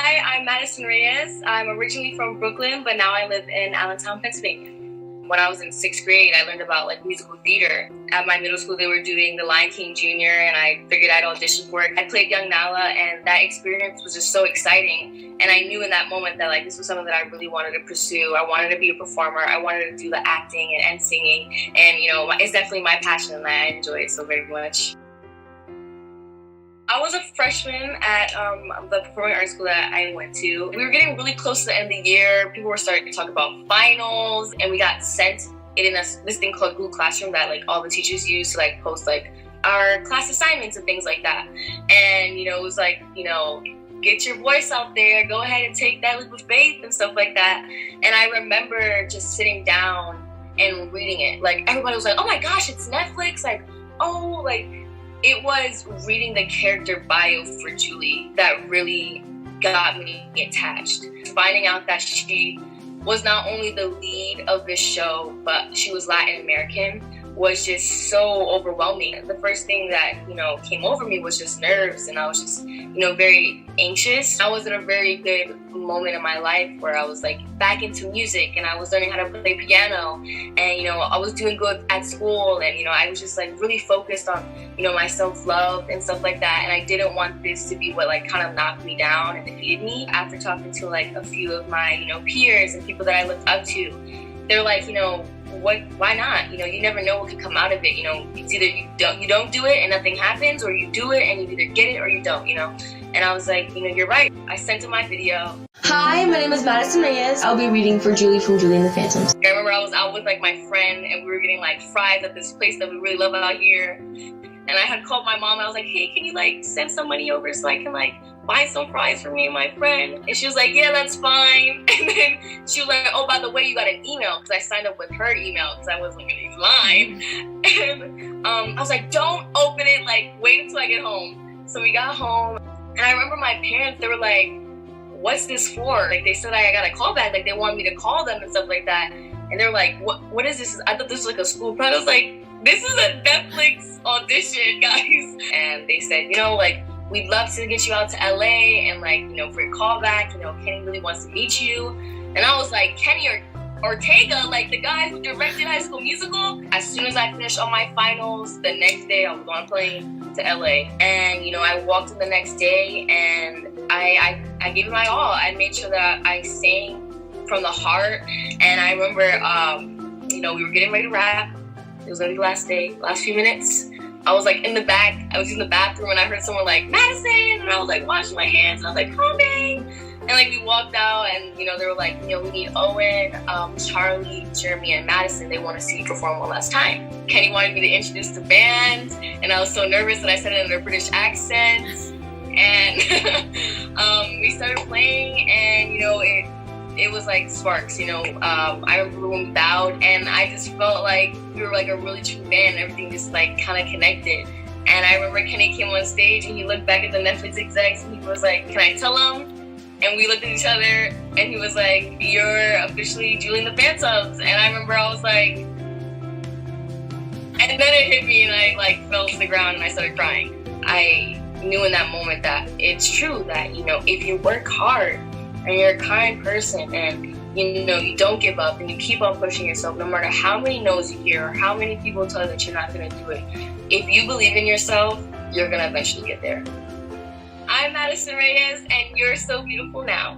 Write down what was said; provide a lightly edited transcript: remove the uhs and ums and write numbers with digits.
Hi, I'm Madison Reyes. I'm originally from Brooklyn, but now I live in Allentown, Pennsylvania. When I was in 6th grade, I learned about musical theater. At my middle school, they were doing The Lion King Jr., and I figured I'd audition for it. I played young Nala, and that experience was just so exciting. And I knew in that moment that this was something that I really wanted to pursue. I wanted to be a performer. I wanted to do the acting and singing. And it's definitely my passion, and I enjoy it so very much. I was a freshman at the performing arts school that I went to. We were getting really close to the end of the year. People were starting to talk about finals, and we got sent in this thing called Google Classroom that all the teachers use to post our class assignments and things like that. And it was get your voice out there, go ahead and take that leap of faith and stuff like that. And I remember just sitting down and reading it. Everybody was like, oh my gosh, it's Netflix. It was reading the character bio for Julie that really got me attached. Finding out that she was not only the lead of this show, but she was Latin American was just so overwhelming. The first thing that, came over me was just nerves, and I was just, very anxious. I was in a very good moment in my life where I was back into music, and I was learning how to play piano, and I was doing good at school, and I was just really focused on my self-love and stuff like that. And I didn't want this to be what kind of knocked me down and defeated me. After talking to a few of my peers and people that I looked up to, they're why not? You never know what could come out of it. It's either you don't do it and nothing happens, or you do it and you either get it or you don't, And I was you're right. I sent him my video. Hi, my name is Madison Reyes. I'll be reading for Julie from Julie and the Phantoms. I remember I was out with my friend, and we were getting fries at this place that we really love out here. And I had called my mom. I was like, hey, can you send some money over so I can buy some fries for me and my friend? And she was like, yeah, that's fine. And then she was like, oh, by the way, you got an email, because I signed up with her email because I wasn't going to use mine. And I was like, don't open it, wait until I get home. So we got home, and I remember my parents, they were like, what's this for? They said I got a call back, they wanted me to call them and stuff like that. And they were like, what is this? I thought this was a school project. I was like, this is a Netflix audition, guys. And they said, we'd love to get you out to LA, and for your callback, Kenny really wants to meet you. And I was like, Kenny Ortega, the guy who directed High School Musical. As soon as I finished all my finals, the next day I was on a plane to LA. And I walked in the next day, and I gave it my all. I made sure that I sang from the heart. And I remember, we were getting ready to wrap. It was gonna be the last day, last few minutes. I was in the back, I was in the bathroom, and I heard someone Madison, and I was washing my hands, and I was coming. And we walked out, and they were we need Owen, Charlie, Jeremy, and Madison. They want to see you perform one last time. Kenny wanted me to introduce the band, and I was so nervous that I said it in a British accent. And we started playing, and it was sparks, I remember when we bowed, and I just felt we were a really true band, and everything just kind of connected. And I remember Kenny came on stage, and he looked back at the Netflix execs, and he was like, can I tell them? And we looked at each other, and he was like, you're officially Julie and the Phantoms. And I remember I was like, and then it hit me, and I fell to the ground, and I started crying. I knew in that moment that it's true that, if you work hard, and you're a kind person, and you don't give up, and you keep on pushing yourself, no matter how many no's you hear or how many people tell you that you're not going to do it. If you believe in yourself, you're going to eventually get there. I'm Madison Reyes, and you're so beautiful now.